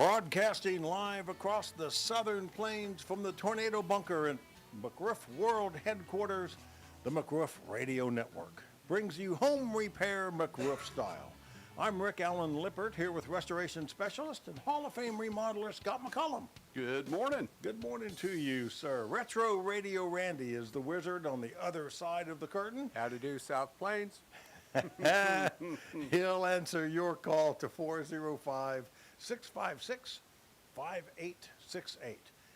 Broadcasting live across the southern plains from the tornado bunker in McRoof World Headquarters, the McRoof Radio Network brings you home repair McRoof style. I'm Rick Allen Lippert here with restoration specialist and Hall of Fame remodeler Scott McCollum. Good morning. Good morning to you, sir. Retro Radio Randy is the wizard on the other side of the curtain. How to do, South Plains? He'll answer your call to 405-656-5868.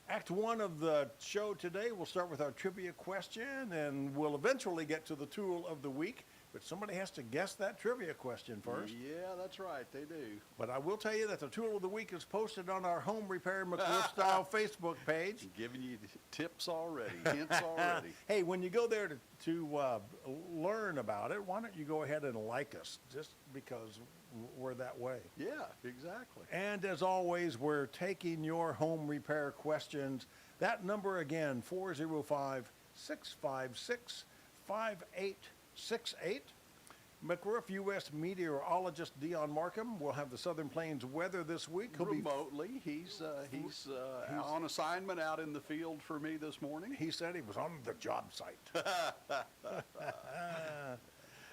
Act one of the show today, we'll start with our trivia question, and we'll eventually get to the tool of the week. But somebody has to guess that trivia question first. Yeah, that's right. They do. But I will tell you that the tool of the week is posted on our Home Repair McRoof Style Facebook page. Giving you tips already, hints already. Hey, when you go there to learn about it, why don't you go ahead and like us, just because we're that way. Yeah, exactly. And as always, we're taking your home repair questions. That number again, 405-656-5868. McRoof U.S. meteorologist Dion Markham will have the Southern Plains weather this week. Remotely, he's on assignment out in the field for me this morning. He said he was on the job site.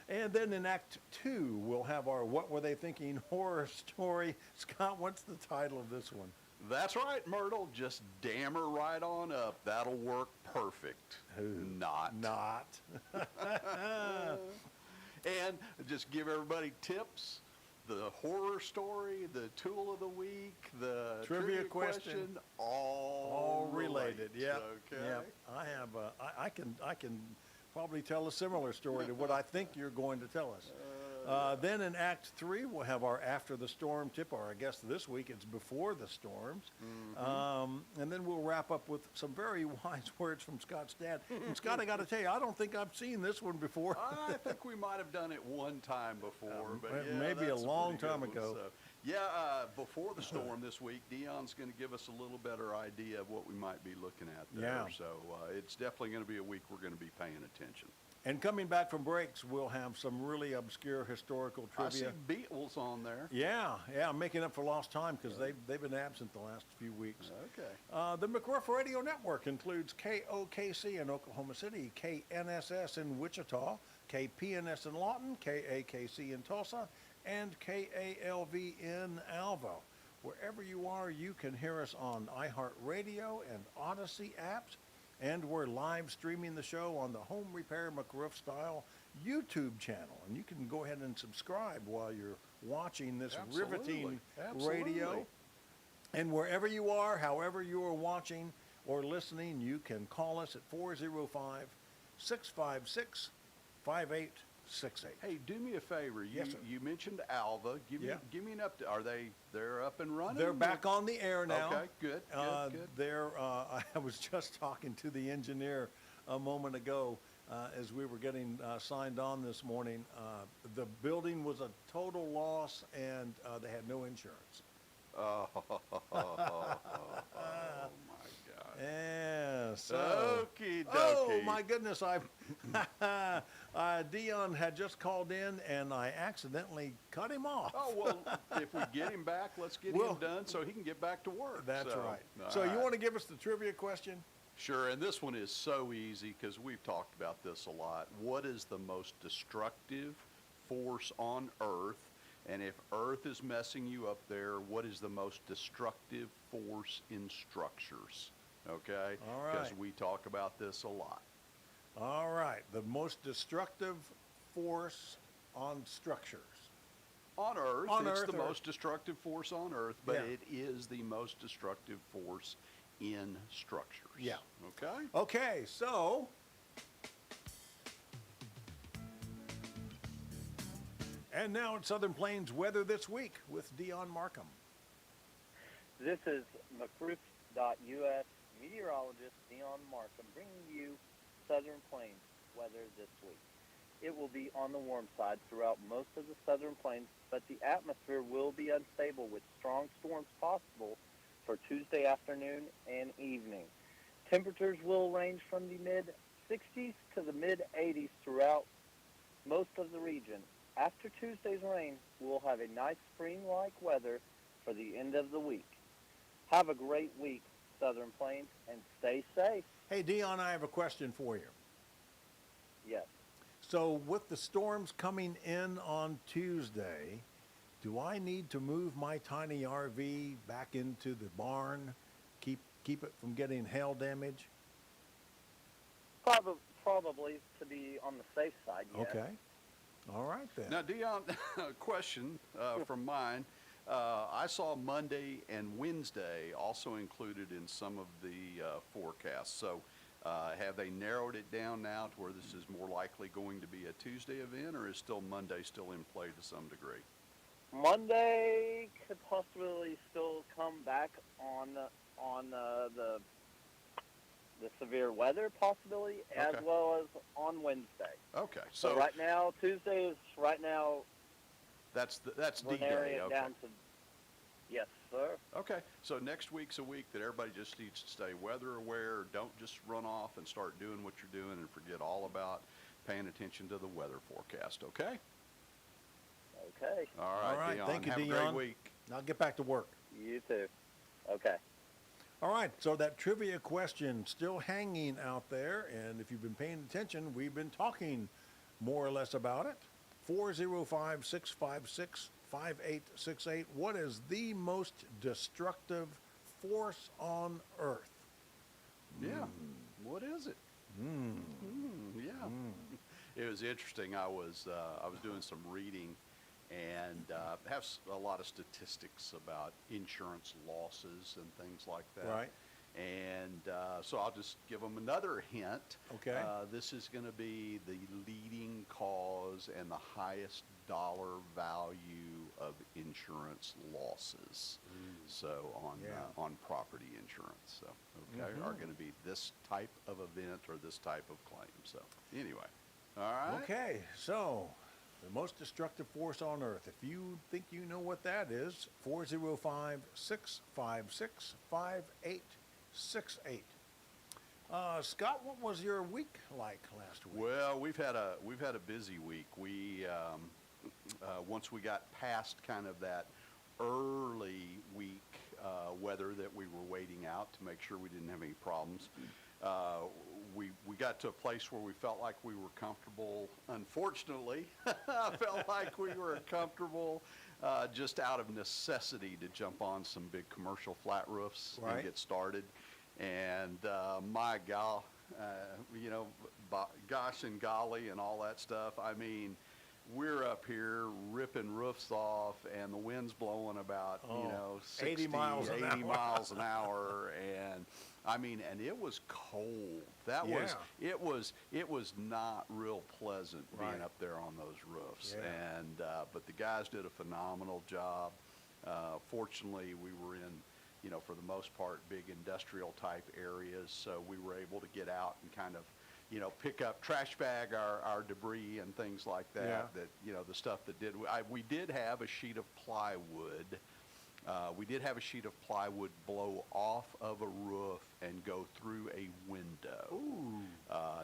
And then in Act 2, we'll have our What Were They Thinking horror story. Scott, what's the title of this one? That's right, Myrtle. Just dam her right on up. That'll work perfect. Not. And just give everybody tips, the horror story, the tool of the week, the trivia question, all related. Yeah. Okay. Yeah. I have. I can probably tell a similar story to what I think you're going to tell us. Then in Act 3, we'll have our After the Storm tip, or I guess this week it's Before the Storms. And then we'll wrap up with some very wise words from Scott's dad. And Scott, I got to tell you, I don't think I've seen this one before. I think we might have done it one time before. But yeah, maybe a long time ago. So, Before the Storm this week, Dion's going to give us a little better idea of what we might be looking at there. Yeah. So it's definitely going to be a week we're going to be paying attention. And coming back from breaks, we'll have some really obscure historical trivia. I see Beatles on there. Yeah, I'm making up for lost time because they've been absent the last few weeks. Okay. The McRoof Radio Network includes KOKC in Oklahoma City, KNSS in Wichita, KPNS in Lawton, KAKC in Tulsa, and KALV in Alva. Wherever you are, you can hear us on iHeartRadio and Odyssey apps. And we're live streaming the show on the Home Repair McRoof Style YouTube channel. And you can go ahead and subscribe while you're watching this riveting radio. And wherever you are, however you are watching or listening, you can call us at 405-656-5868. Hey, do me a favor. Yes, sir. You mentioned Alva. Give me an update. They're up and running? They're back on the air now. Okay, good. I was just talking to the engineer a moment ago as we were getting signed on this morning. The building was a total loss, and they had no insurance. Oh, my God. Yeah, so. Okie dokie. Oh, my goodness. Dion had just called in, and I accidentally cut him off. Oh, well, if we get him back, let's get him done so he can get back to work. That's right. So you want to give us the trivia question? Sure, and this one is so easy because we've talked about this a lot. What is the most destructive force on Earth? And if Earth is messing you up there, what is the most destructive force in structures? Okay? All right. Because we talk about this a lot. All right. The most destructive force on structures. On Earth. It's the most destructive force on Earth, but Yeah. it is the most destructive force in structures. Yeah. Okay? Okay, so and now it's Southern Plains weather this week with Dion Markham. This is McRoof.us meteorologist Dion Markham bringing you Southern Plains weather this week. It will be on the warm side throughout most of the Southern Plains, but the atmosphere will be unstable with strong storms possible for Tuesday afternoon and evening. Temperatures will range from the mid-60s to the mid-80s throughout most of the region. After Tuesday's rain, we'll have a nice spring-like weather for the end of the week. Have a great week, Southern Plains, and stay safe. Hey, Dion, I have a question for you. Yes. So with the storms coming in on Tuesday, do I need to move my tiny RV back into the barn, keep it from getting hail damage? Probably to be on the safe side, yes. Okay. All right then. Now, Dion, a question from mine. I saw Monday and Wednesday also included in some of the forecasts. So have they narrowed it down now to where this is more likely going to be a Tuesday event, or is still Monday still in play to some degree? Monday could possibly still come back on the severe weather possibility, as Okay. well as on Wednesday. Okay, So so right now, Tuesday is right now. that's We're D-Day. narrowing it Okay. down to. Yes, sir. Okay, so next week's a week that everybody just needs to stay weather aware. Don't just run off and start doing what you're doing and forget all about paying attention to the weather forecast. Okay. Okay. All All right, right, Dion. thank you, Have a Dion. great week. I'll get back to work. You too. Okay. All right, so that trivia question still hanging out there, and if you've been paying attention, we've been talking more or less about it. 405-656-5868. What is the most destructive force on Earth? Yeah. What is it? Yeah. It was interesting. I was doing some reading and have a lot of statistics about insurance losses and things like that. Right. And so I'll just give them another hint. Okay. This is going to be the leading cause and the highest dollar value of insurance losses. So on property insurance. So are going to be this type of event or this type of claim. So anyway, all right. Okay, so the most destructive force on Earth. If you think you know what that is, 405-656-5868. Scott, what was your week like last week? Well, we've had a busy week. We once we got past kind of that early week weather that we were waiting out to make sure we didn't have any problems. We got to a place where we felt like we were comfortable. Unfortunately, I felt like we were comfortable just out of necessity to jump on some big commercial flat roofs Right. and get started. And my gal, gosh and golly and all that stuff. I mean, we're up here ripping roofs off and the wind's blowing about, 60, 80 miles an 80 hour. miles an hour. And I mean, and it was cold. It was not real pleasant being Right. up there on those roofs. Yeah. And, but the guys did a phenomenal job. Fortunately, we were in, for the most part, big industrial type areas. So we were able to get out and kind of, pick up, trash bag our debris and things like that. Yeah. That, the stuff that we did have a sheet of plywood. We did have a sheet of plywood blow off of a roof and go through a window. Ooh.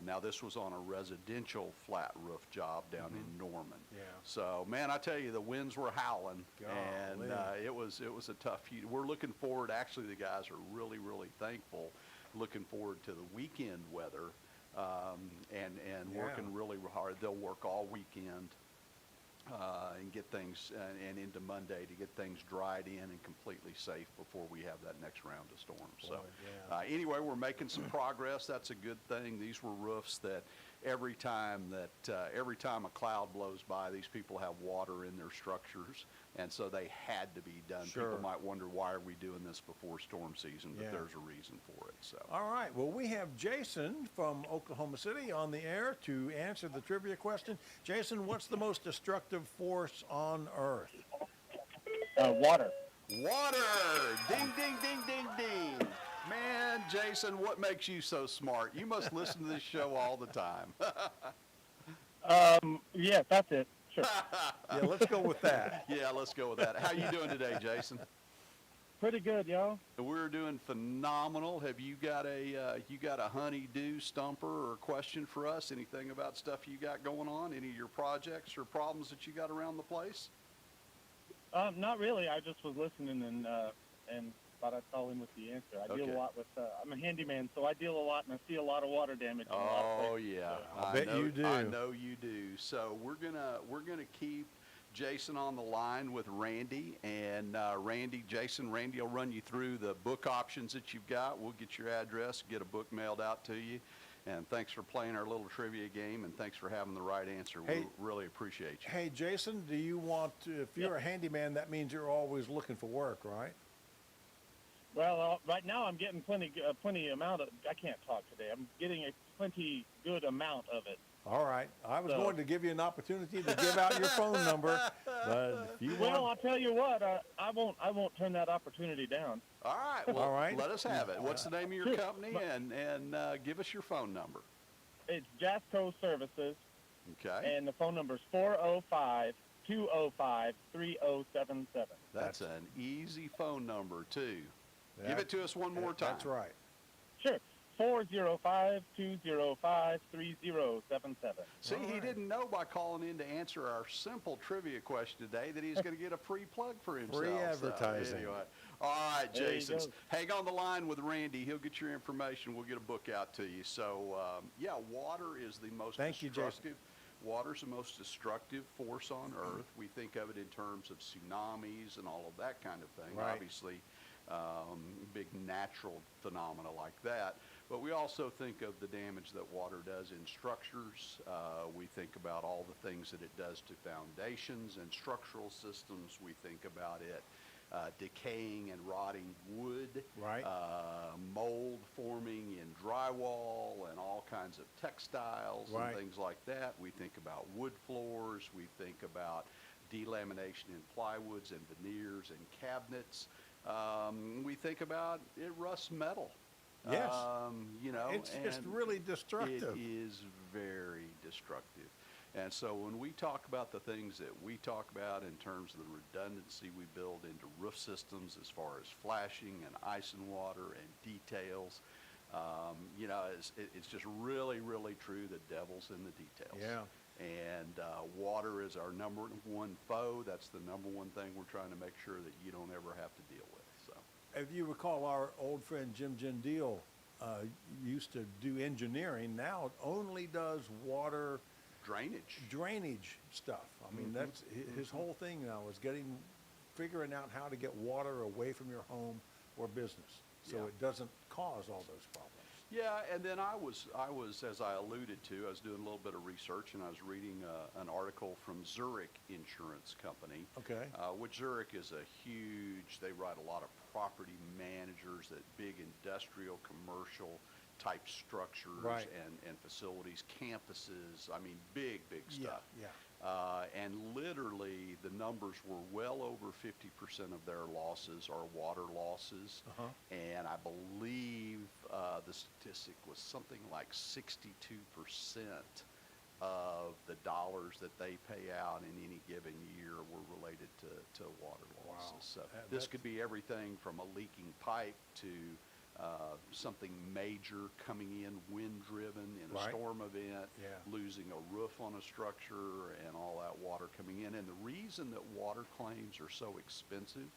Now this was on a residential flat roof job down in Norman. Yeah. So man, I tell you, the winds were howling, and Golly. it was a tough heat. We're looking forward. Actually, the guys are really thankful. Looking forward to the weekend weather, and Yeah. working really hard. They'll work all weekend. And get things and into Monday to get things dried in and completely safe before we have that next round of storms. So yeah. anyway, we're making some progress. That's a good thing. These were roofs that every time a cloud blows by, these people have water in their structures, and so they had to be done. Sure. People might wonder, why are we doing this before storm season? But Yeah. there's a reason for it. So All right. Well, we have Jason from Oklahoma City on the air to answer the trivia question. Jason, what's the most destructive force on Earth? Water. water! Ding, ding, ding, ding, ding! Man, Jason, what makes you so smart? You must listen to this show all the time. Yes, that's it. Sure. Yeah, let's go with that. Yeah, let's go with that. How you doing today, Jason? Pretty good, y'all. We're doing phenomenal. Have you got a honey-do stumper or question for us? Anything about stuff you got going on? Any of your projects or problems that you got around the place? Not really. I just was listening and thought I'd call in with the answer. I deal Okay. a lot with. I'm a handyman, so I deal a lot, and I see a lot of water damage. In a lot of Oh places, yeah, so- I bet you do. I know you do. So we're gonna keep Jason on the line with Randy, and Randy will run you through the book options that you've got. We'll get your address, get a book mailed out to you. And thanks for playing our little trivia game, and thanks for having the right answer. Hey. We really appreciate you. Hey, Jason, do you want to, if you're a handyman, that means you're always looking for work, right? Well, right now I'm getting plenty amount of. I can't talk today. I'm getting a plenty good amount of it. All right. I was So- going to give you an opportunity to give out your phone number, but if you Well, want, I'll tell you what. I won't turn that opportunity down. All right, well, All right. let us have it. What's the name of your Sure. company, and give us your phone number. It's Jasco Services, Okay, and the phone number is 405-205-3077. that's an easy phone number too. Give That- it to us one more time. That's right. Sure. 405-205-3077. See, All he right. didn't know by calling in to answer our simple trivia question today that he's going to get a free plug for himself. Free So, advertising. anyway. All right, There you Jason, go. hang on the line with Randy. He'll get your information. We'll get a book out to you. So, yeah, water is the most Thank you, Jason. destructive. Water's the most destructive force on Earth. We think of it in terms of tsunamis and all of that kind of thing. Right. Obviously, big natural phenomena like that. But we also think of the damage that water does in structures. We think about all the things that it does to foundations and structural systems. We think about it decaying and rotting wood, Right. mold forming in drywall and all kinds of textiles Right. and things like that. We think about wood floors. We think about delamination in plywoods and veneers and cabinets. We think about it rusts metal. Yes. You know, It's just and really destructive. It is very destructive. And so when we talk about the things that we talk about in terms of the redundancy we build into roof systems as far as flashing and ice and water and details, you know, it's just really, really true. The devil's in the details. Yeah. And water is our number one foe. That's the number one thing we're trying to make sure that you don't ever have to deal with. So. If you recall, our old friend Jim Gentile used to do engineering. Now only does water drainage stuff. I mean, that's his whole thing now is figuring out how to get water away from your home or business, so Yeah. it doesn't cause all those problems. Yeah, and then I was, as I alluded to, I was doing a little bit of research, and I was reading an article from Zurich Insurance Company. Okay. Which Zurich is they write a lot of property managers at big industrial, commercial type structures Right. and facilities, campuses, I mean, big stuff. Yeah. And literally, the numbers were well over 50% of their losses are water losses. Uh-huh. And I believe the statistic was something like 62% of the dollars that they pay out in any given year were related to water losses. Wow. So That- this that's- could be everything from a leaking pipe to something major coming in wind-driven in a Right. storm event, Yeah. losing a roof on a structure and all that water coming in. And the reason that water claims are so expensive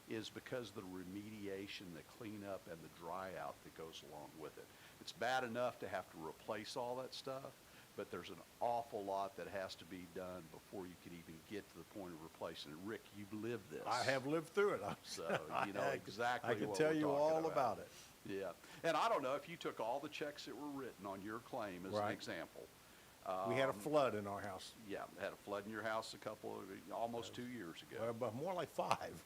is because the remediation, the cleanup, and the dry out that goes along with it. It's bad enough to have to replace all that stuff, but there's an awful lot that has to be done before you can even get to the point of replacing it. Rick, you've lived this. I have lived through it. So you know exactly I can what tell we're you talking all about it. Yeah. And I don't know if you took all the checks that were written on your claim as an Right. example. We had a flood in our house, Yeah, had a flood in your house almost 2 years ago. but more like 5.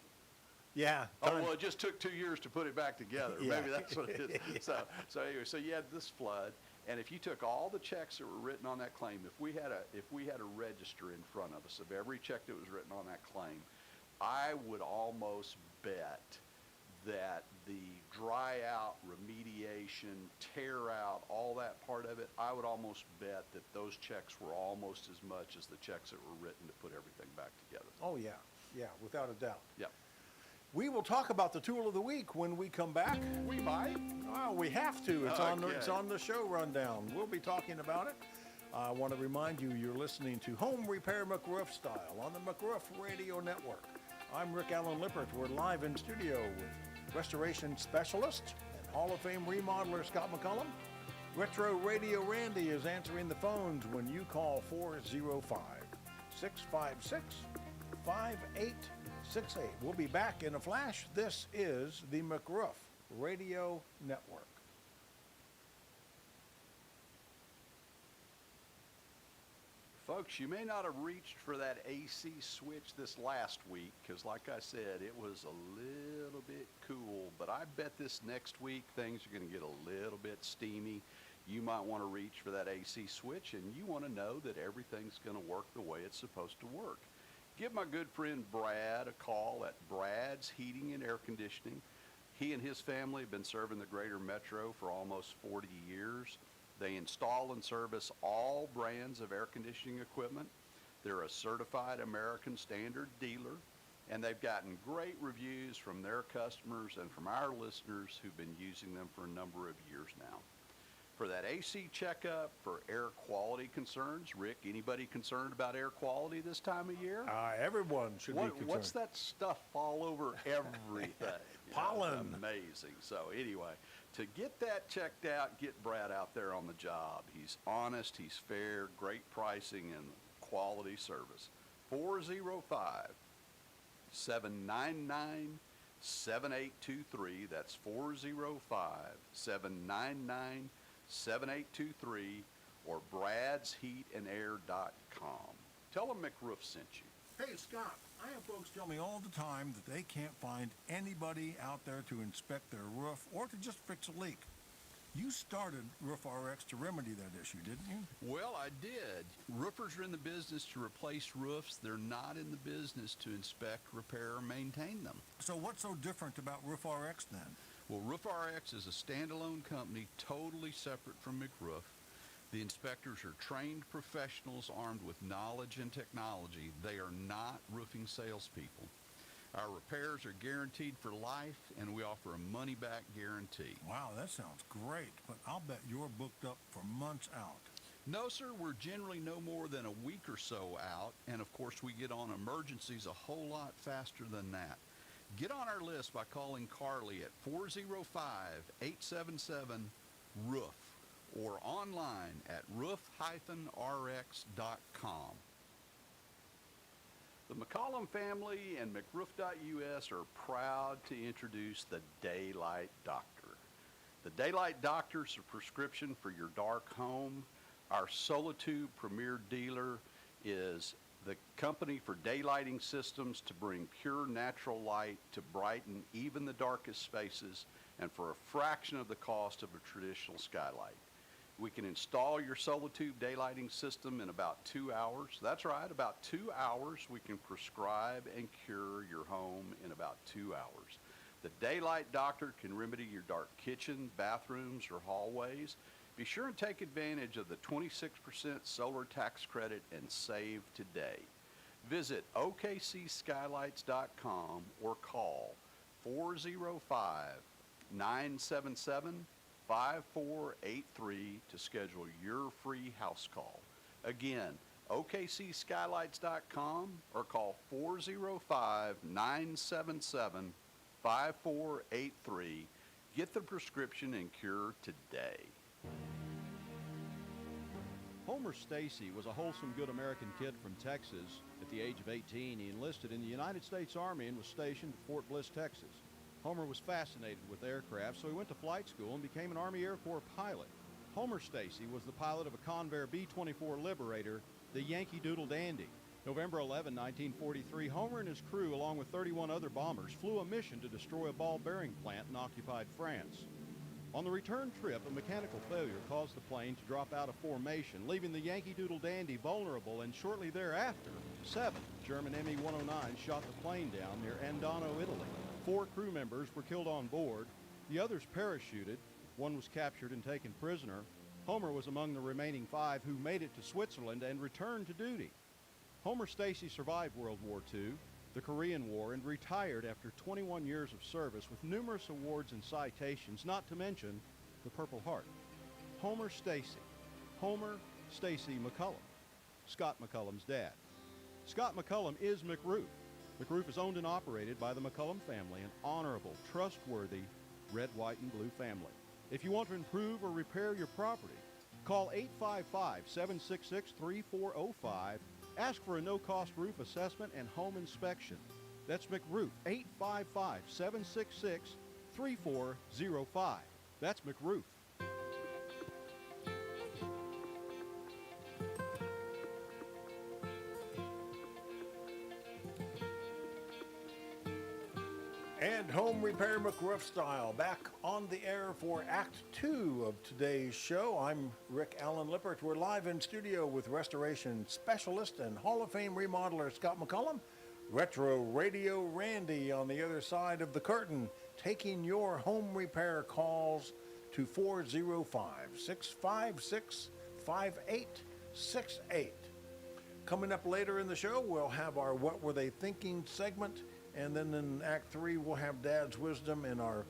Yeah. Oh, time- well, it just took 2 years to put it back together. Yeah. Maybe that's what it is. So anyway, so you had this flood, and if you took all the checks that were written on that claim, if we had a register in front of us of every check that was written on that claim, I would almost bet that the dry out, remediation, tear out, all that part of it, I would almost bet that those checks were almost as much as the checks that were written to put everything back together. Oh, yeah. Yeah, without a doubt. Yep. We will talk about the tool of the week when we come back. We might. Oh, we have to. It's Okay. on the show rundown. We'll be talking about it. I want to remind you, you're listening to Home Repair McRoof Style on the McRoof Radio Network. I'm Rick Allen Lippert. We're live in studio with restoration specialist and Hall of Fame remodeler Scott McCullum. Retro Radio Randy is answering the phones when you call 405-656-5868. We'll be back in a flash. This is the McRoof Radio Network. Folks, you may not have reached for that AC switch this last week because, like I said, it was a little bit cool. But I bet this next week things are going to get a little bit steamy. You might want to reach for that AC switch, and you want to know that everything's going to work the way it's supposed to work. Give my good friend Brad a call at Brad's Heating and Air Conditioning. He and his family have been serving the greater metro for almost 40 years. They install and service all brands of air conditioning equipment. They're a certified American Standard dealer, and they've gotten great reviews from their customers and from our listeners who've been using them for a number of years now. For that AC checkup, for air quality concerns, Rick, anybody concerned about air quality this time of year? Everyone should be concerned. What's that stuff all over everything? Pollen. Amazing. So anyway, to get that checked out, get Brad out there on the job. He's honest, he's fair, great pricing, and quality service. 405-799-7823. That's 405-799-7823 or bradsheatandair.com. Tell them McRoof sent you. Hey, Scott, I have folks tell me all the time that they can't find anybody out there to inspect their roof or to just fix a leak. You started Roof RX to remedy that issue, didn't you? Well, I did. Roofers are in the business to replace roofs. They're not in the business to inspect, repair, or maintain them. So what's so different about Roof RX then? Well, Roof RX is a standalone company totally separate from McRoof. The inspectors are trained professionals armed with knowledge and technology. They are not roofing salespeople. Our repairs are guaranteed for life, and we offer a money-back guarantee. Wow, that sounds great, but I'll bet you're booked up for months out. No, sir, we're generally no more than a week or so out, and of course we get on emergencies a whole lot faster than that. Get on our list by calling Carly at 405-877-ROOF or online at roof-rx.com. The McCollum family and McRoof.us are proud to introduce the Daylight Doctor. The Daylight Doctor is a prescription for your dark home. Our Solitude Premier Dealer is the company for daylighting systems to bring pure natural light to brighten even the darkest spaces and for a fraction of the cost of a traditional skylight. We can install your Solitude daylighting system in about 2 hours. That's right, about 2 hours. We can prescribe and cure your home in about 2 hours. The Daylight Doctor can remedy your dark kitchen, bathrooms, or hallways. Be sure and take advantage of the 26% solar tax credit and save today. Visit OKCSkylights.com or call 405-977-5483 to schedule your free house call. Again, OKCSkylights.com or call 405-977-5483. Get the prescription and cure today. Homer Stacy was a wholesome, good American kid from Texas. At the age of 18, he enlisted in the United States Army and was stationed at Fort Bliss, Texas. Homer was fascinated with aircraft, so he went to flight school and became an Army Air Corps pilot. Homer Stacy was the pilot of a Convair B-24 Liberator, the Yankee Doodle Dandy. November 11, 1943, Homer and his crew, along with 31 other bombers, flew a mission to destroy a ball bearing plant in occupied France. On the return trip, a mechanical failure caused the plane to drop out of formation, leaving the Yankee Doodle Dandy vulnerable, and shortly thereafter, 7 German Me-109 shot the plane down near Andano, Italy. 4 crew members were killed on board. The others parachuted. 1 was captured and taken prisoner. Homer was among the remaining 5 who made it to Switzerland and returned to duty. Homer Stacy survived World War II, the Korean War, and retired after 21 years of service with numerous awards and citations, not to mention the Purple Heart. Homer Stacy. Homer Stacy McCullum. Scott McCullum's dad. Scott McCullum is McRoof. McRoof is owned and operated by the McCullum family, an honorable, trustworthy red, white, and blue family. If you want to improve or repair your property, call 855-766-3405. Ask for a no-cost roof assessment and home inspection. That's McRoof, 855-766-3405. That's McRoof. And Home Repair McRoof Style, back on the air for Act 2 of today's show. I'm Rick Allen Lippert. We're live in studio with restoration specialist and Hall of Fame remodeler Scott McCullum, Retro Radio Randy on the other side of the curtain, taking your home repair calls to 405-656-5868. Coming up later in the show, we'll have our What Were They Thinking segment. And then in Act 3, we'll have Dad's Wisdom in our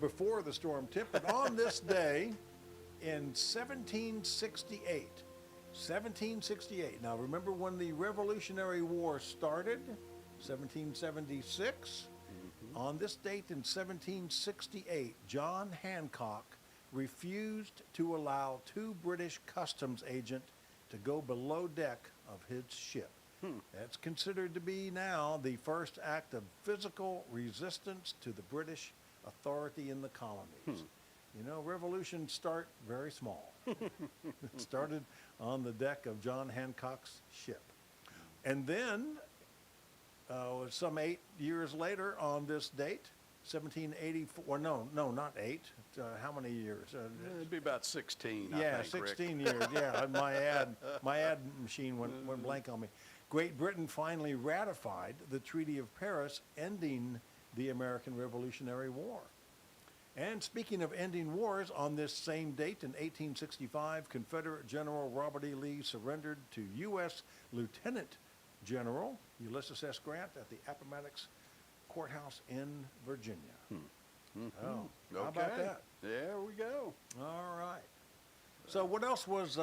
before the storm tip. But on this day in 1768. Now remember when the Revolutionary War started, 1776? On this date in 1768, John Hancock refused to allow two British customs agents to go below deck of his ship. That's considered to be now the first act of physical resistance to the British authority in the colonies. You know, revolutions start very small. It started on the deck of John Hancock's ship. And then, some 8 years later on this date, 1784, no, not 8. How many years? It'd be about 16, I yeah, think, 16 Rick. years. Yeah, my ad machine went blank on me. Great Britain finally ratified the Treaty of Paris, ending the American Revolutionary War. And speaking of ending wars, on this same date in 1865, Confederate General Robert E. Lee surrendered to U.S. Lieutenant General Ulysses S. Grant at the Appomattox Courthouse in Virginia. Oh, how about that? There we go. All right. So what else was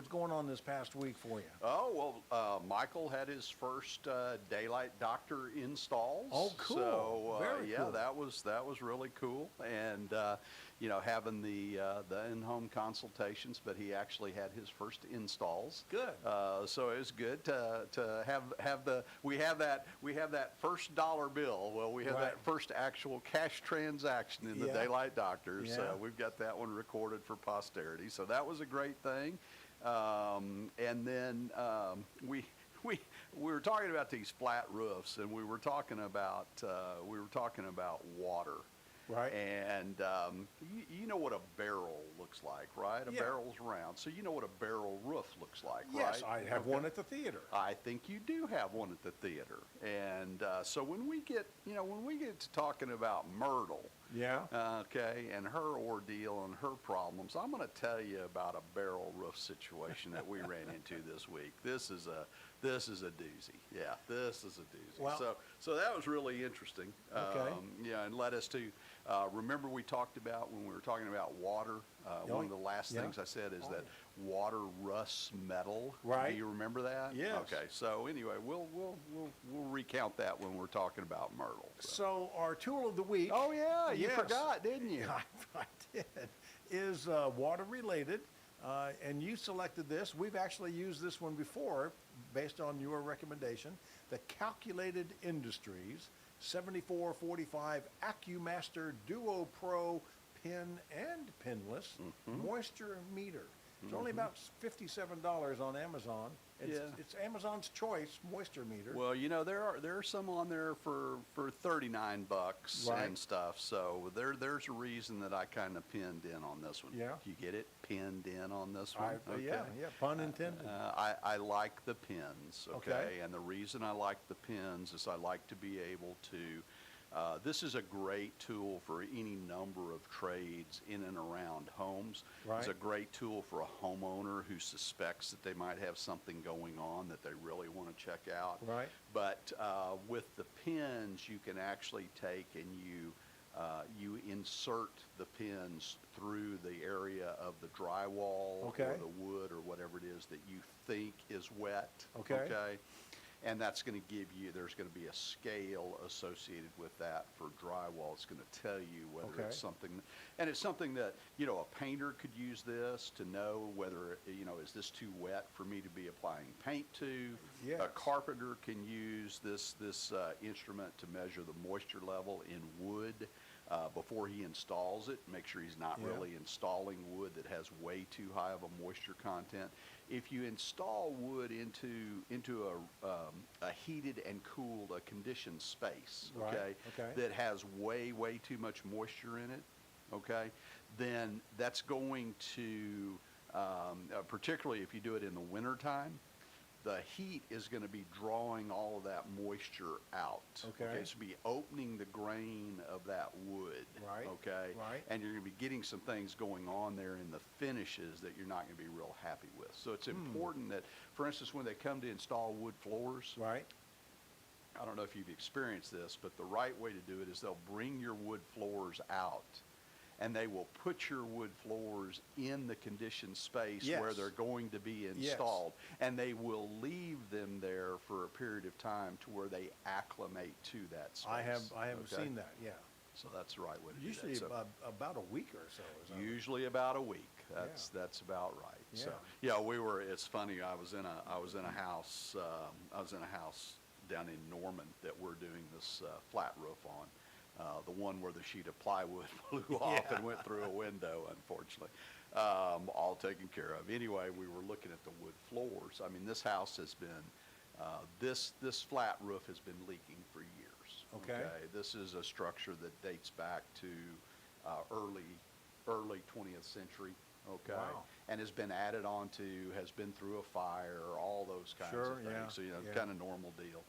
going on this past week for you? Oh, well, Michael had his first Daylight Doctor installs. Oh, cool. So, Very yeah, cool. that was really cool. And, you know, having the in-home consultations, but he actually had his first installs. Good. So it was good to we have that first dollar bill. Well, we have Right. that first actual cash transaction in the Yeah. Daylight Doctor. Yeah. So we've got that one recorded for posterity. So that was a great thing. And then we were talking about these flat roofs, and we were talking about water. Right. And you know what a barrel looks like, right? A Yeah. barrel's round, so you know what a barrel roof looks like, Yes, right? I have Okay. one at the theater. I think you do have one at the theater. And so when we get to talking about Myrtle, Yeah. okay, and her ordeal and her problems, I'm going to tell you about a barrel roof situation that we ran into this week. This is a doozy. Yeah, this is a doozy. Well- So that was really interesting. Okay. Yeah, and led us to remember we talked about when we were talking about water. One of the last yeah. things I said is Oh, that yeah. water rusts metal. Right. Do you remember that? Yes. Okay. So anyway, we'll recount that when we're talking about Myrtle. So our tool of the week. Oh yeah, you Yes. forgot, didn't you? I did. Is water related, and you selected this. We've actually used this one before, based on your recommendation. The Calculated Industries 7445 AccuMaster Duo Pro pin and pinless moisture meter. It's only about $57 on Amazon. It's Amazon's choice moisture meter. Well, you know there are some on there for $39 Right. and stuff. So there's a reason that I kind of pinned in on this one. Yeah. You get it? Pinned in on this one. Yeah, pun intended. I like the pins, okay? Okay. And the reason I like the pins is I like to be able to, this is a great tool for any number of trades in and around homes. Right. It's a great tool for a homeowner who suspects that they might have something going on that they really want to check out. Right. But with the pins, you can actually take and you insert the pins through the area of the drywall Okay. or the wood or whatever it is that you think is wet. Okay. And that's going to give you, there's going to be a scale associated with that for drywall. It's going to tell you whether Okay. it's something, and it's something that, you know, a painter could use this to know whether, you know, is this too wet for me to be applying paint to? Yes. A carpenter can use this instrument to measure the moisture level in wood before he installs it. Make sure he's not Yeah. really installing wood that has way too high of a moisture content. If you install wood into a heated and cooled, a conditioned space, Right, okay, okay. that has way too much moisture in it, okay, then that's going to, particularly if you do it in the wintertime, the heat is going to be drawing all of that moisture out. Okay. It's going to be opening the grain of that wood. Right, Okay. right. And you're going to be getting some things going on there in the finishes that you're not going to be real happy with. So it's important that, for instance, when they come to install wood floors, Right. I don't know if you've experienced this, but the right way to do it is they'll bring your wood floors out and they will put your wood floors in the conditioned space where Yes. they're going to be Yes. installed. And they will leave them there for a period of time to where they acclimate to that space. I have okay? seen that. Yeah. So that's the right way to Usually do that. So about a week or so. Is that right? usually about a week. That's about right. So Yeah. yeah, it's funny. I was in a house down in Norman that we're doing this flat roof on. The one where the sheet of plywood flew off and went through a window, unfortunately. All taken care of. Anyway, we were looking at the wood floors. I mean, this house has been, this flat roof has been leaking for years. Okay. This is a structure that dates back to early 20th century. Okay. Wow. And has been added on to, has been through a fire, all those kinds Sure, of things. yeah, So, you know, yeah. kind of normal deal.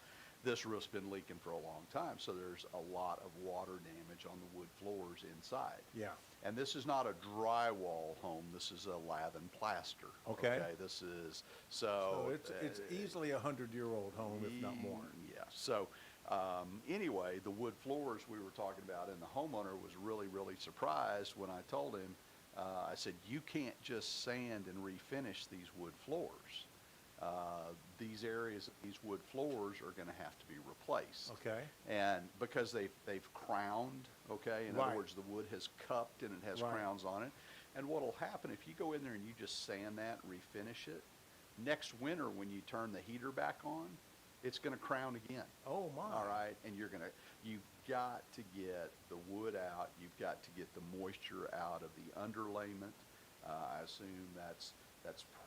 This roof's been leaking for a long time, so there's a lot of water damage on the wood floors inside. Yeah. And this is not a drywall home. This is a lath and plaster. Okay. This is, So so. it's easily a 100-year-old home, if not more. Yeah. So, anyway, the wood floors we were talking about, and the homeowner was really surprised when I told him, I said, you can't just sand and refinish these wood floors. These areas, these wood floors are going to have to be replaced. Okay. And because they've crowned, okay? In Right. other words, the wood has cupped and it has Right. crowns on it. And what'll happen if you go in there and you just sand that and refinish it, next winter when you turn the heater back on, it's going to crown again. Oh my. All right, and you've got to get the wood out. You've got to get the moisture out of the underlayment. I assume that's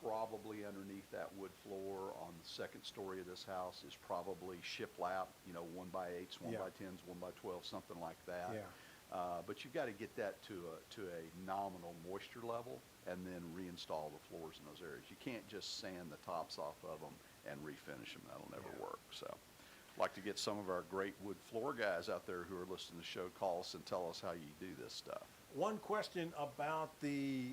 probably underneath that wood floor on the second story of this house is probably shiplap, 1x8s, 1x10s, 1x12, something like that. Yeah. But you've got to get that to a nominal moisture level and then reinstall the floors in those areas. You can't just sand the tops off of them and refinish them. That'll never work. So I'd like to get some of our great wood floor guys out there who are listening to the show, call us and tell us how you do this stuff. One question about the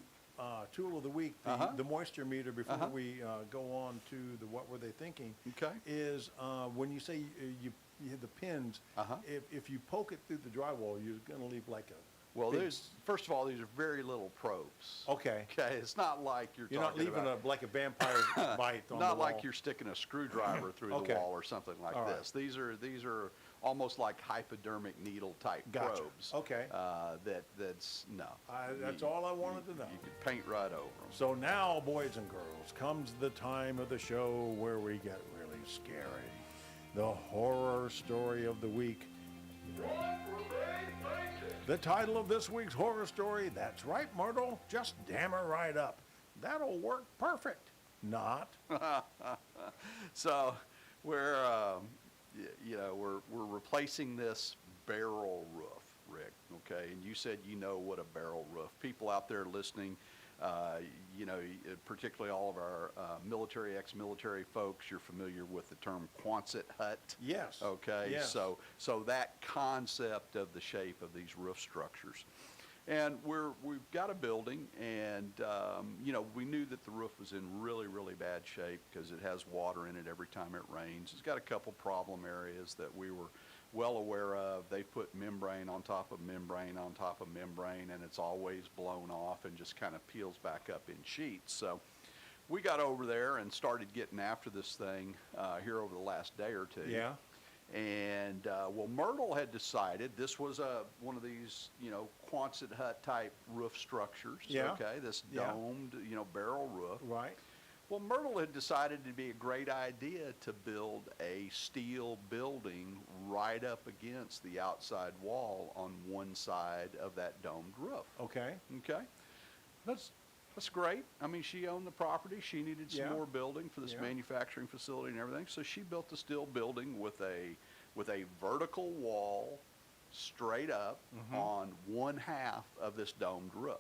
tool of the week, the moisture meter, before we go on to the what were they thinking, Okay. is when you say you hit the pins, if you poke it through the drywall, you're going to leave like a Well, big- first of all, these are very little probes. Okay. Okay, it's not like you're not talking leaving about, like a vampire bite on the not like wall. you're sticking a screwdriver through Okay. the wall or something like All right. this. These are almost like hypodermic needle type Gotcha. probes. Okay. That's no. That's all I wanted to know. You could paint right over them. So now, boys and girls, comes the time of the show where we get really scary. The horror story of the week. The title of this week's horror story, that's right, Myrtle, just dam her right up. That'll work perfect. Not. So we're we're replacing this barrel roof, Rick. Okay, and you said you know what a barrel roof. People out there listening, particularly all of our military, ex-military folks, you're familiar with the term Quonset hut. Yes. Okay. Yes. So that concept of the shape of these roof structures. And we've got a building, and we knew that the roof was in really bad shape because it has water in it every time it rains. It's got a couple problem areas that we were well aware of. They put membrane on top of membrane on top of membrane, and it's always blown off and just kind of peels back up in sheets. So we got over there and started getting after this thing here over the last day or two. Yeah. And well, Myrtle had decided this was one of these, Quonset hut type roof structures. Yeah. Okay, this Yeah. domed, barrel roof. Right. Well, Myrtle had decided it'd be a great idea to build a steel building right up against the outside wall on one side of that domed roof. Okay. Okay, that's great. I mean, she owned the property. She needed some Yeah. more building for this Yeah. manufacturing facility and everything. So she built a steel building with a vertical wall straight up on one half of this domed roof.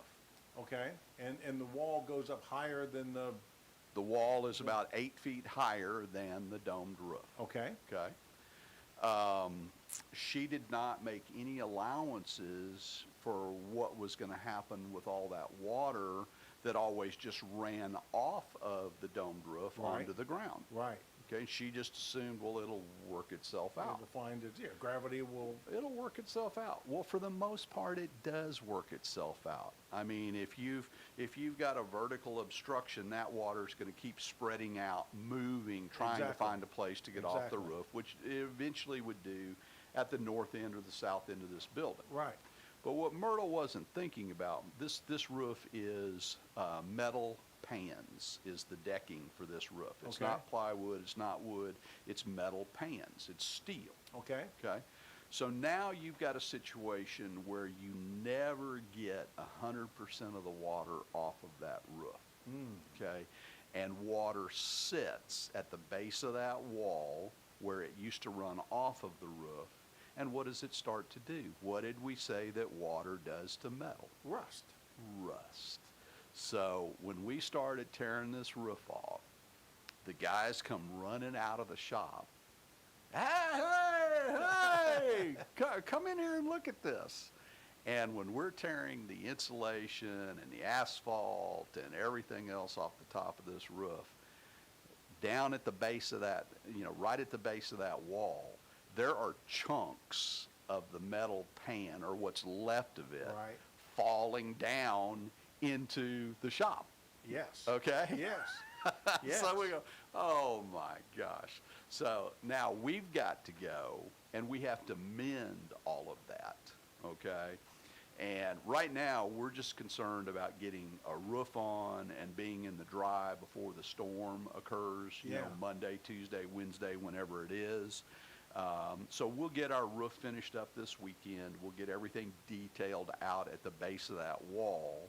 Okay. And the wall goes up higher than the. The wall is about 8 feet higher than the domed roof. Okay. Okay. She did not make any allowances for what was going to happen with all that water that always just ran off of the domed roof Right. onto the ground. Right. Okay, she just assumed, well, it'll work itself out. It'll find its, gravity will. It'll work itself out. Well, for the most part, it does work itself out. I mean, if you've got a vertical obstruction, that water's going to keep spreading out, moving, trying to Exactly. find a place to get off the Exactly. roof, which it eventually would do at the north end or the south end of this building. Right. But what Myrtle wasn't thinking about, this roof is metal pans is the decking for this roof. It's Okay. not plywood, it's not wood, it's metal pans, it's steel. Okay. Okay, so now you've got a situation where you never get 100% of the water off of that roof. Okay, and water sits at the base of that wall where it used to run off of the roof. And what does it start to do? What did we say that water does to metal? Rust. Rust. So when we started tearing this roof off, the guys come running out of the shop. Hey, come in here and look at this. And when we're tearing the insulation and the asphalt and everything else off the top of this roof, down at the base of that, right at the base of that wall, there are chunks of the metal pan, or what's left of it, Right. falling down into the shop. Yes. Okay? Yes. Yes. So we go, oh my gosh. So now we've got to go and we have to mend all of that, okay? And right now we're just concerned about getting a roof on and being in the dry before the storm occurs, Yeah. Monday, Tuesday, Wednesday, whenever it is. So we'll get our roof finished up this weekend. We'll get everything detailed out at the base of that wall.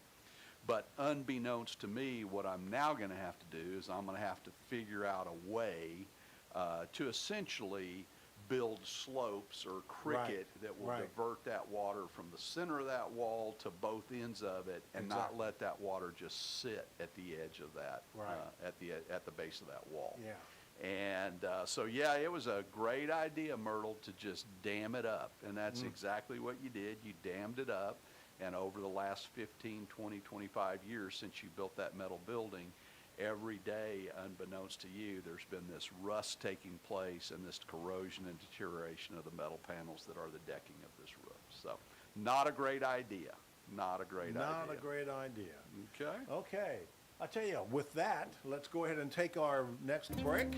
But unbeknownst to me, what I'm now going to have to do is I'm going to have to figure out a way to essentially build slopes or cricket that will right. divert that water from the center of that wall to both ends of it and not Exactly. let that water just sit at the edge of that, Right. at the base of that wall. Yeah. And so, yeah, it was a great idea, Myrtle, to just dam it up. And that's exactly what you did. You dammed it up. And over the last 15, 20, 25 years since you built that metal building, every day, unbeknownst to you, there's been this rust taking place and this corrosion and deterioration of the metal panels that are the decking of this roof. So, not a great idea. Not a great idea. Not a great idea. Okay. Okay. I tell you, with that, let's go ahead and take our next break.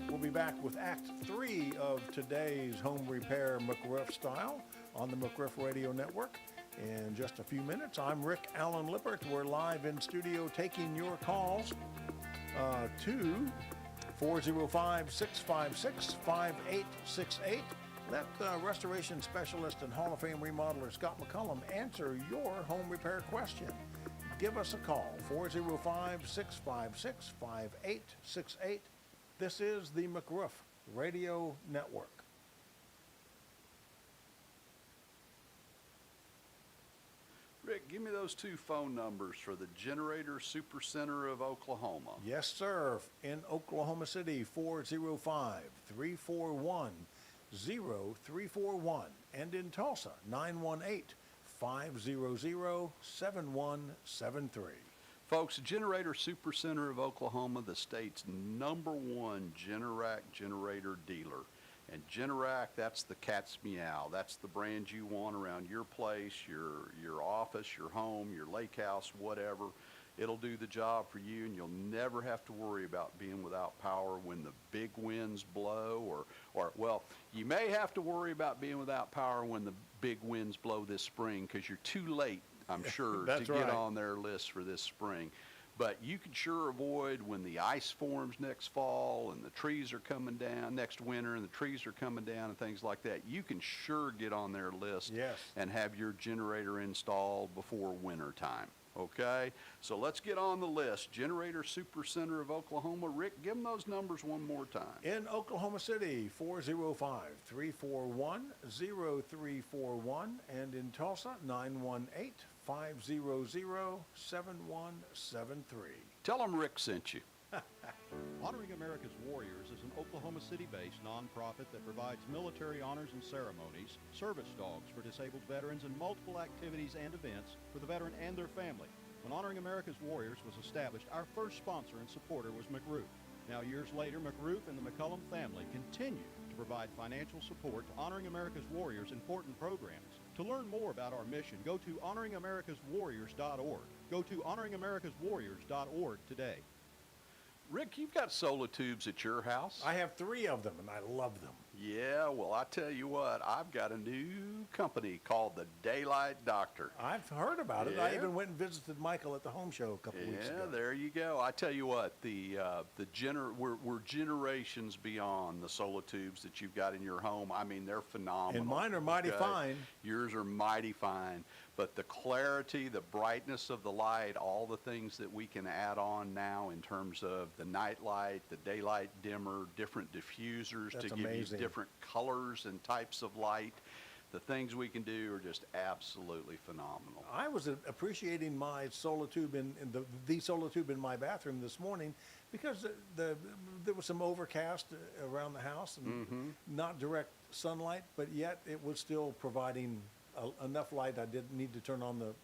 We'll be back with Act 3 of today's Home Repair McRoof Style on the McRoof Radio Network. In just a few minutes, I'm Rick Allen Lippert. We're live in studio taking your calls to 405-656-5868. Let restoration specialist and Hall of Fame remodeler Scott McCullum answer your home repair question. Give us a call, 405-656-5868. This is the McRoof Radio Network. Rick, give me those two phone numbers for the Generator Supercenter of Oklahoma. Yes, sir. In Oklahoma City, 405-341-0341. And in Tulsa, 918-500-7173. Folks, Generator Supercenter of Oklahoma, the state's #1 Generac generator dealer. And Generac, that's the cat's meow. That's the brand you want around your place, your office, your home, your lake house, whatever. It'll do the job for you, and you'll never have to worry about being without power when the big winds blow, or well, you may have to worry about being without power when the big winds blow this spring, because you're too late, I'm sure, to That's get right. on their list for this spring. But you can sure avoid when the ice forms next fall and the trees are coming down next winter and the trees are coming down and things like that. You can sure get on their list Yes. and have your generator installed before winter time. Okay? So let's get on the list. Generator Super Center of Oklahoma. Rick, give them those numbers one more time. In Oklahoma City, 405-341-0341, and in Tulsa, 918-500-7173. Tell them Rick sent you. Honoring America's Warriors is an Oklahoma City-based nonprofit that provides military honors and ceremonies, service dogs for disabled veterans, and multiple activities and events for the veteran and their family. When Honoring America's Warriors was established, our first sponsor and supporter was McRoof. Now, years later, McRoof and the McCullum family continue to provide financial support to Honoring America's Warriors' important programs. To learn more about our mission, go to honoringamericaswarriors.org. Go to honoringamericaswarriors.org today. Rick, you've got solar tubes at your house. I have 3 of them, and I love them. Yeah, well, I tell you what, I've got a new company called the Daylight Doctor. I've heard about it. I Yeah. even went and visited Michael at the home show a couple weeks Yeah, ago. there you go. I tell you what, we're generations beyond the solar tubes that you've got in your home. I mean, they're phenomenal. And mine are mighty okay? fine. Yours are mighty fine. But the clarity, the brightness of the light, all the things that we can add on now in terms of the night light, the daylight dimmer, different diffusers That's to give amazing. you different colors and types of light, the things we can do are just absolutely phenomenal. I was appreciating my solar tube in the solar tube in my bathroom this morning because there was some overcast around the house and not direct sunlight, but yet it was still providing enough light. I didn't need to turn on the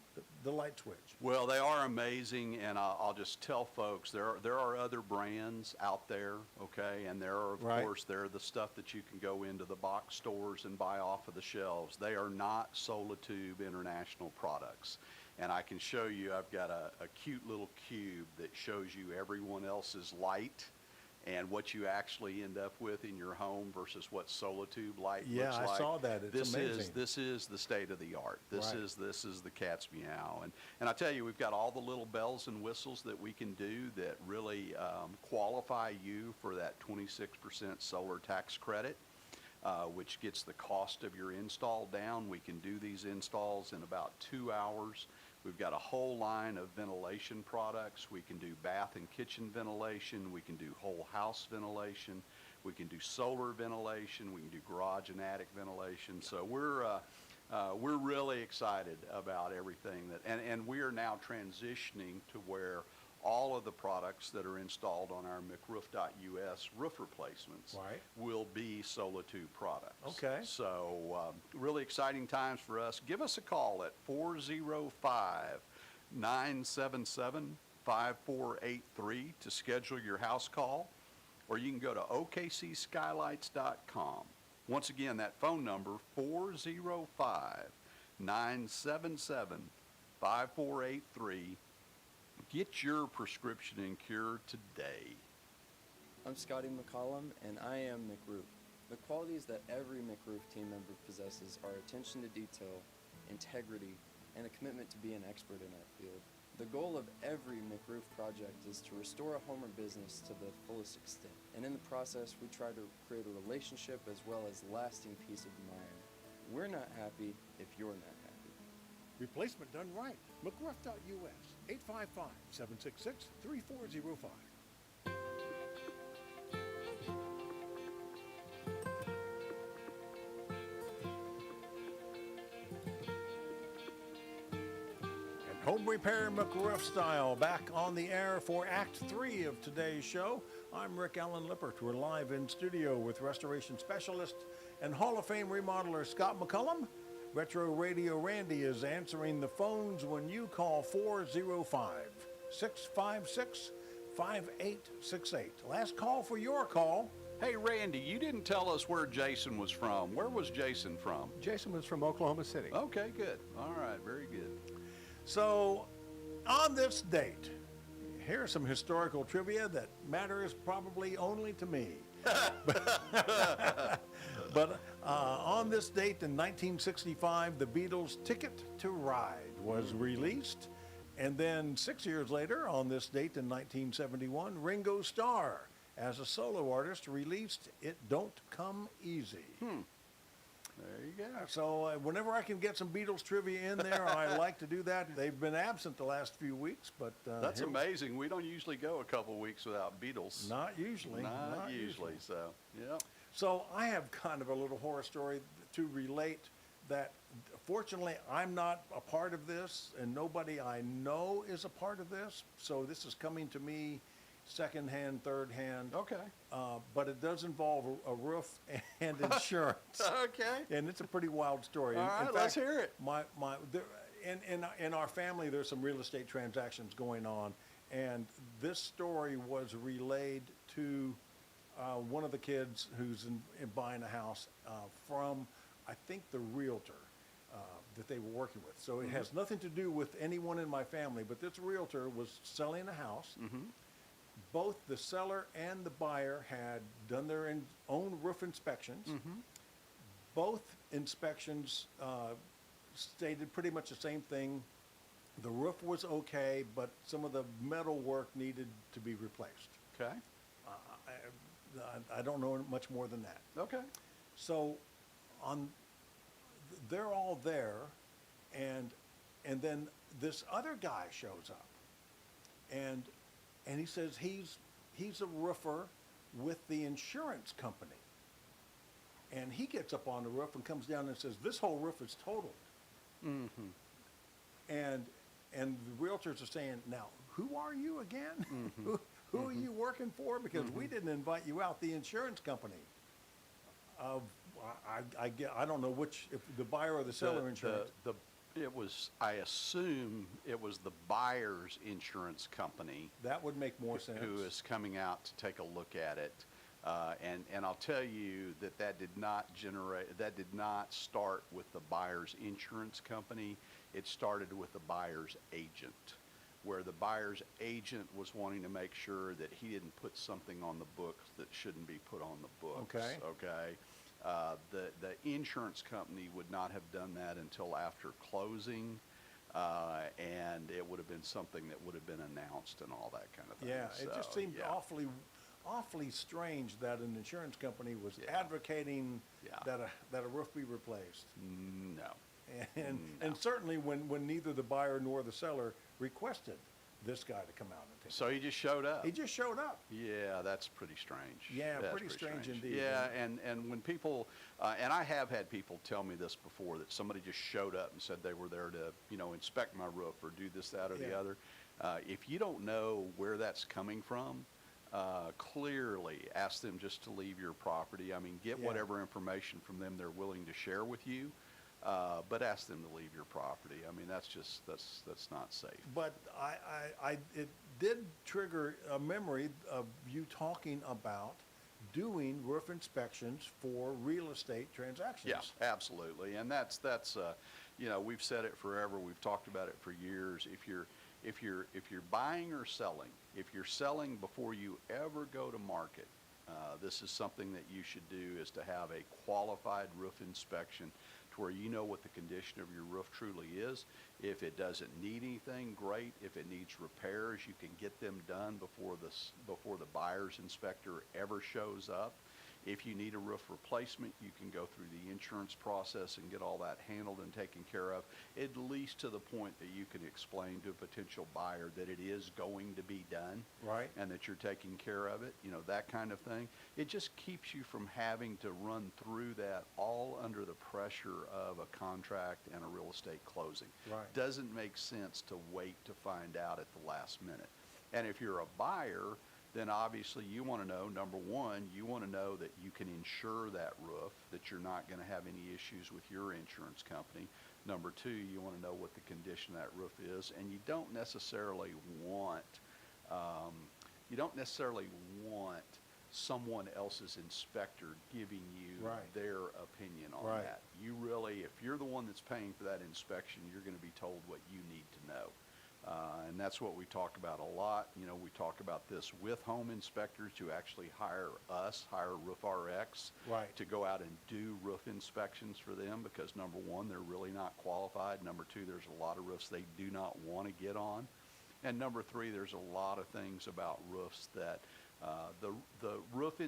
light switch. Well, they are amazing, and I'll just tell folks there are other brands out there, okay, and there are, of Right. course, there are the stuff that you can go into the box stores and buy off of the shelves. They are not Solitube International products, and I can show you. I've got a cute little cube that shows you everyone else's light and what you actually end up with in your home versus what Solitube light Yeah, looks I like. saw that. It's amazing. This is the state of the art. This Right. is the cat's meow. And I tell you, we've got all the little bells and whistles that we can do that really qualify you for that 26% solar tax credit, which gets the cost of your install down. We can do these installs in about 2 hours. We've got a whole line of ventilation products. We can do bath and kitchen ventilation. We can do whole house ventilation. We can do solar ventilation. We can do garage and attic ventilation. So we're really excited about everything and we are now transitioning to where all of the products that are installed on our McRoof.us roof replacements Right. will be Solitube products. Okay. So really exciting times for us. Give us a call at 405-977-5483 to schedule your house call, or you can go to okcskylights.com. Once again, that phone number, 405-977-5483. Get your prescription and cure today. I'm Scotty McCollum, and I am McRoof. The qualities that every McRoof team member possesses are attention to detail, integrity, and a commitment to be an expert in our field. The goal of every McRoof project is to restore a home or business to the fullest extent, and in the process, we try to create a relationship as well as lasting peace of mind. We're not happy if you're not happy. Replacement done right. McRoof.us, 855-766-3405. And Home Repair McRoof Style back on the air for Act 3 of today's show. I'm Rick Allen Lippert. We're live in studio with restoration specialist and Hall of Fame remodeler Scott McCullum. Retro Radio Randy is answering the phones when you call 405-656-5868. Last call for your call. Hey, Randy, you didn't tell us where Jason was from. Where was Jason from? Jason was from Oklahoma City. Okay, good. All right, very good. So, on this date, here's some historical trivia that matters probably only to me. But on this date in 1965, the Beatles' Ticket to Ride was released. And then 6 years later, on this date in 1971, Ringo Starr, as a solo artist, released It Don't Come Easy. There you go. So whenever I can get some Beatles trivia in there, I like to do that. They've been absent the last few weeks, but That's here- amazing. We don't usually go a couple weeks without Beatles. Not usually. Not usually. So, yeah. So I have kind of a little horror story to relate that fortunately I'm not a part of this and nobody I know is a part of this. So this is coming to me secondhand, third hand. Okay. But it does involve a roof and insurance. Okay. And it's a pretty wild story. All right, let's hear it. In our family, there's some real estate transactions going on, and this story was relayed to one of the kids who's in buying a house from, I think, the realtor that they were working with. So it has nothing to do with anyone in my family, but this realtor was selling a house. Both the seller and the buyer had done their own roof inspections. Both inspections stated pretty much the same thing. The roof was okay, but some of the metal work needed to be replaced. Okay. I don't know much more than that. Okay. So they're all there, and then this other guy shows up, and he says he's a roofer with the insurance company. And he gets up on the roof and comes down and says, this whole roof is totaled. And the realtors are saying, now, who are you again? Who are you working for? Because we didn't invite you out, the insurance company. I don't know which, if the buyer or the seller insurance. I assume it was the buyer's insurance company That would make more sense. who is coming out to take a look at it. And I'll tell you that did not start with the buyer's insurance company. It started with the buyer's agent, where the buyer's agent was wanting to make sure that he didn't put something on the books that shouldn't be put on the books. Okay. Okay. The insurance company would not have done that until after closing, and it would have been something that would have been announced and all that kind of thing. Yeah, it just So, seemed yeah. awfully strange that an insurance company was advocating Yeah. that a roof be replaced. No. And certainly when neither the buyer nor the seller requested this guy to come out and take So he just showed up. it. He just showed up. Yeah, that's pretty strange. Yeah, That's pretty strange indeed. Yeah, and when people, and I have had people tell me this before, that somebody just showed up and said they were there to, inspect my roof or do this, that, or the Yeah. other. If you don't know where that's coming from, clearly ask them just to leave your property. I mean, get Yeah. whatever information from them they're willing to share with you, but ask them to leave your property. I mean, that's not safe. But it did trigger a memory of you talking about doing roof inspections for real estate transactions. Yeah, absolutely. And that's we've said it forever. We've talked about it for years. If you're buying or selling, if you're selling before you ever go to market, this is something that you should do, is to have a qualified roof inspection to where you know what the condition of your roof truly is. If it doesn't need anything, great. If it needs repairs, you can get them done before the buyer's inspector ever shows up. If you need a roof replacement, you can go through the insurance process and get all that handled and taken care of, at least to the point that you can explain to a potential buyer that it is going to be done. Right. And that you're taking care of it, that kind of thing. It just keeps you from having to run through that all under the pressure of a contract and a real estate closing. Right. Doesn't make sense to wait to find out at the last minute. And if you're a buyer, then obviously you want to know, number one, you want to know that you can insure that roof, that you're not going to have any issues with your insurance company. Number two, you want to know what the condition of that roof is, and you don't necessarily want someone else's inspector giving you Right. their opinion on Right. that. You really, if you're the one that's paying for that inspection, you're going to be told what you need to know. And that's what we talk about a lot. You know, we talk about this with home inspectors who actually hire Roof RX Right. to go out and do roof inspections for them because number one, they're really not qualified. Number two, there's a lot of roofs they do not want to get on. And number three, there's a lot of things about roofs that the roof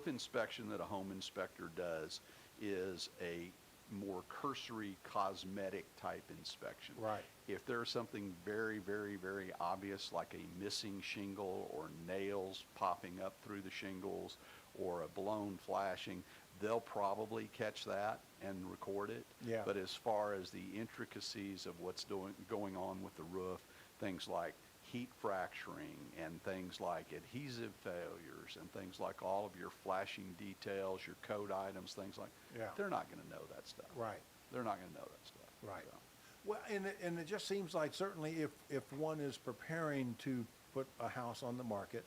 inspection that a home inspector does is a more cursory cosmetic type inspection. Right. If there's something very, very, very obvious like a missing shingle or nails popping up through the shingles or a blown flashing, they'll probably catch that and record it. Yeah. But as far as the intricacies of what's going on with the roof, things like heat fracturing and things like adhesive failures and things like all of your flashing details, your code items, things like, Yeah. they're not going to know that stuff. Right. They're not going to know that stuff. Right. So, Well, and it just seems like certainly if one is preparing to put a house on the market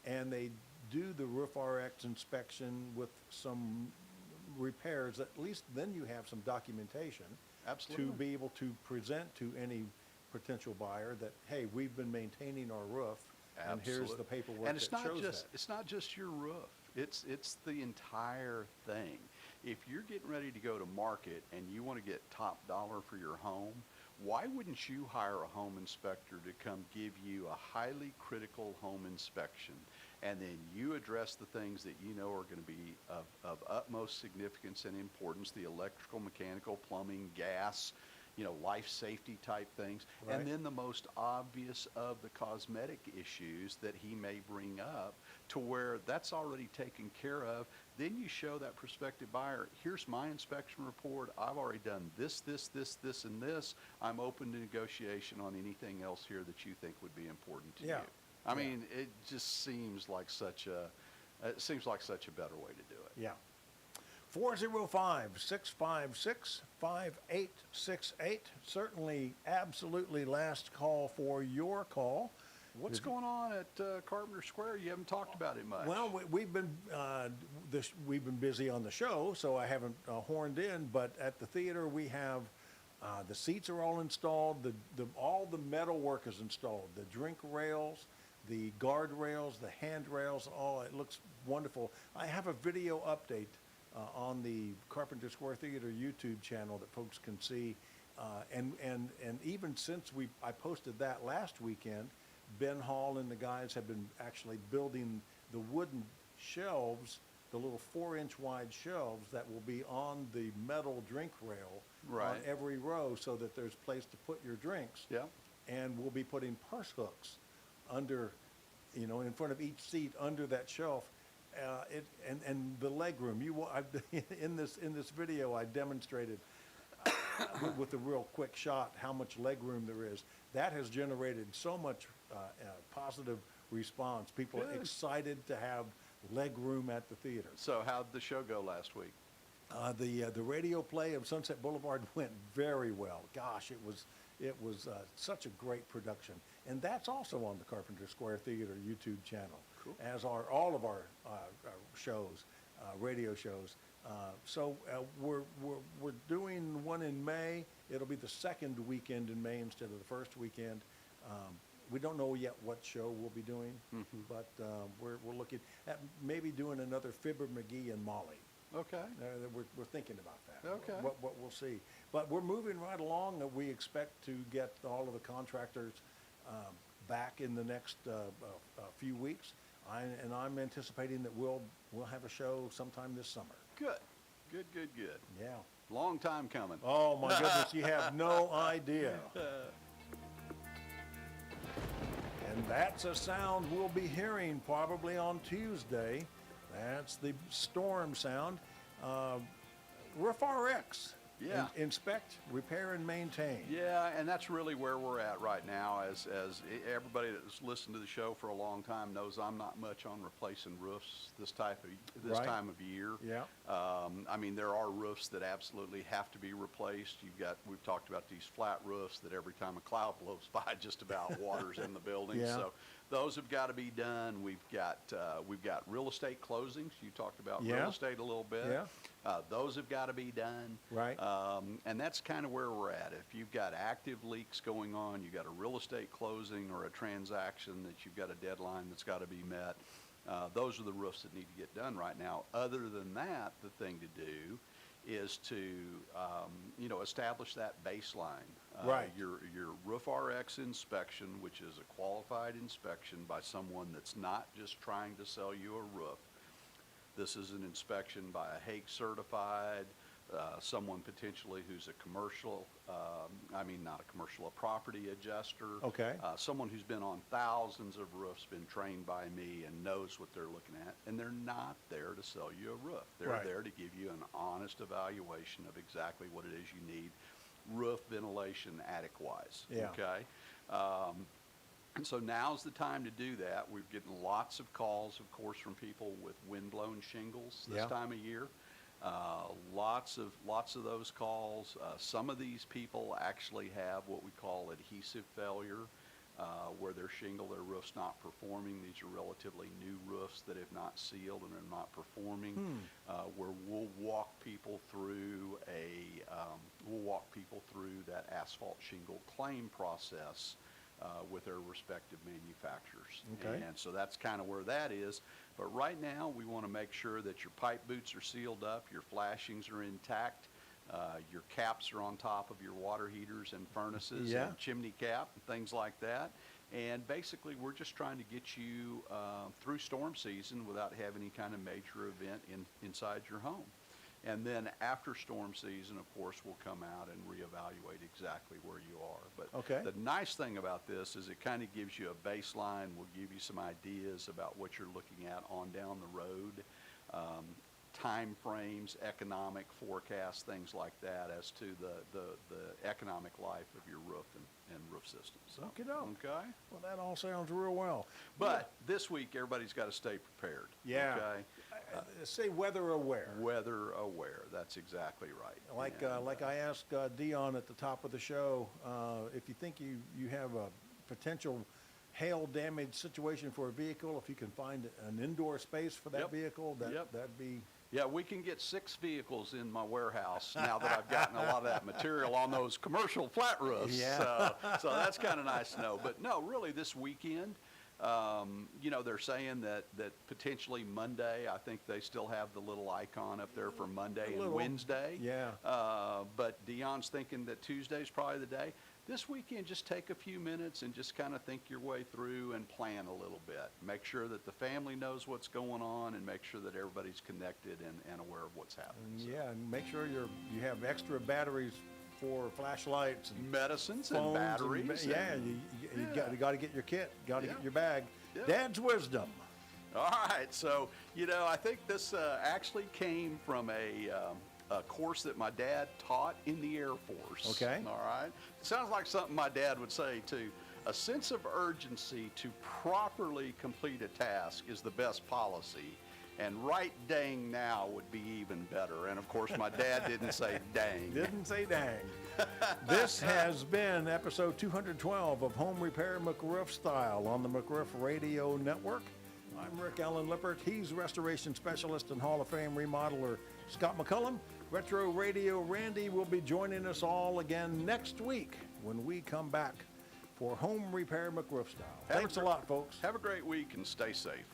and they do the Roof RX inspection with some repairs, at least then you have some documentation Absolutely. to be able to present to any potential buyer that, hey, we've been maintaining our roof and here's Absolutely. the paperwork And it's that not shows just that. it's not just your roof. It's the entire thing. If you're getting ready to go to market and you want to get top dollar for your home, why wouldn't you hire a home inspector to come give you a highly critical home inspection, and then you address the things that you know are going to be of utmost significance and importance, the electrical, mechanical, plumbing, gas, you know, life safety type things, Right. and then the most obvious of the cosmetic issues that he may bring up to where that's already taken care of. Then you show that prospective buyer, here's my inspection report. I've already done this, and this. I'm open to negotiation on anything else here that you think would be important to Yeah. you. I Yeah. mean, it just seems like such a better way to do it. Yeah. 405-656-5868. Certainly, absolutely last call for your call. What's going on at Carpenter Square? You haven't talked about it much. Well, we've been busy on the show, so I haven't horned in. But at the theater, we have the seats are all installed. All the metal work is installed. The drink rails, the guard rails, the handrails. All it looks wonderful. I have a video update on the Carpenter Square Theater YouTube channel that folks can see. And even since I posted that last weekend, Ben Hall and the guys have been actually building the wooden shelves, the little 4-inch wide shelves that will be on the metal drink rail on Right. every row so that there's place to put your drinks. Yeah. And we'll be putting purse hooks under, in front of each seat under that shelf. And the leg room. In this video, I demonstrated with a real quick shot how much leg room there is. That has generated so much positive response. People are Good. excited to have leg room at the theater. So how'd the show go last week? The radio play of Sunset Boulevard went very well. Gosh, it was such a great production, and that's also on the Carpenter Square Theater YouTube channel, Cool. as are all of our shows, radio shows. So we're doing one in May. It'll be the second weekend in May instead of the first weekend. We don't know yet what show we'll be doing, but we're looking at maybe doing another Fibber McGee and Molly. Okay. We're thinking about that. Okay. What we'll see. But we're moving right along. We expect to get all of the contractors back in the next few weeks. I'm anticipating that we'll have a show sometime this summer. Good. Yeah. Long time coming. Oh my goodness, you have no idea. And that's a sound we'll be hearing probably on Tuesday. That's the storm sound. Roof RX. Yeah. Inspect, repair, and maintain. Yeah, and that's really where we're at right now. As everybody that's listened to the show for a long time knows, I'm not much on replacing roofs this Right. time of year. Yeah. I mean, there are roofs that absolutely have to be replaced. We've talked about these flat roofs that every time a cloud blows by, just about water's in the building. Yeah. So those have got to be done. We've got real estate closings. You talked about Yeah. real estate a little bit. Yeah. Those have got to be done. Right. And that's kind of where we're at. If you've got active leaks going on, you've got a real estate closing or a transaction that you've got a deadline that's got to be met, those are the roofs that need to get done right now. Other than that, the thing to do is to, establish that baseline. Right. Your Roof RX inspection, which is a qualified inspection by someone that's not just trying to sell you a roof. This is an inspection by a Hague certified, someone potentially who's a commercial, not a commercial, a property adjuster. Okay. Someone who's been on thousands of roofs, been trained by me and knows what they're looking at. And they're not there to sell you a roof. They're Right. there to give you an honest evaluation of exactly what it is you need, roof ventilation attic-wise. Yeah. Okay. And so now's the time to do that. We're getting lots of calls, of course, from people with wind-blown shingles this Yeah. time of year. Lots of those calls. Some of these people actually have what we call adhesive failure, where their roof's not performing. These are relatively new roofs that have not sealed and are not performing. Where we'll walk people through that asphalt shingle claim process with their respective manufacturers. Okay. And so that's kind of where that is. But right now, we want to make sure that your pipe boots are sealed up, your flashings are intact, your caps are on top of your water heaters and furnaces Yeah. and chimney cap and things like that. And basically, we're just trying to get you through storm season without having any kind of major event inside your home. And then after storm season, of course, we'll come out and reevaluate exactly where you are. But Okay. the nice thing about this is it kind of gives you a baseline, will give you some ideas about what you're looking at on down the road, time frames, economic forecasts, things like that as to the economic life of your roof and roof system. So, Okey-doke. okay? Well, that all sounds real well. But this week, everybody's got to stay prepared. Yeah. Okay? Say weather aware. Weather aware, that's exactly right. Like And, like I asked Dion at the top of the show, if you think you have a potential hail damage situation for a vehicle, if you can find an indoor space for that Yep. vehicle, Yep. that'd be. Yeah, we can get 6 vehicles in my warehouse now that I've gotten a lot of that material on those commercial flat roofs. Yeah. So that's kind of nice to know. But no, really this weekend, they're saying that potentially Monday, I think they still have the little icon up there for Monday and little, Wednesday. yeah. But Dion's thinking that Tuesday's probably the day. This weekend, just take a few minutes and just kind of think your way through and plan a little bit. Make sure that the family knows what's going on and make sure that everybody's connected and aware of what's happening. So, Yeah, and make sure you have extra batteries for flashlights and medicines and phones batteries. yeah, and- you got to get your kit, got to Yeah. get your bag. Yeah. Dad's wisdom. All right, so I think this actually came from a course that my dad taught in the Air Force. Okay. All right. Sounds like something my dad would say too. A sense of urgency to properly complete a task is the best policy, and right dang now would be even better. And of course, my dad didn't say dang. Didn't say dang. This has been episode 212 of Home Repair McRoof Style on the McRoof Radio Network. I'm Rick Allen Lippert. He's restoration specialist and Hall of Fame remodeler Scott McCullum. Retro Radio Randy will be joining us all again next week when we come back for Home Repair McRoof Style. Thanks a lot, folks. Have a great week and stay safe.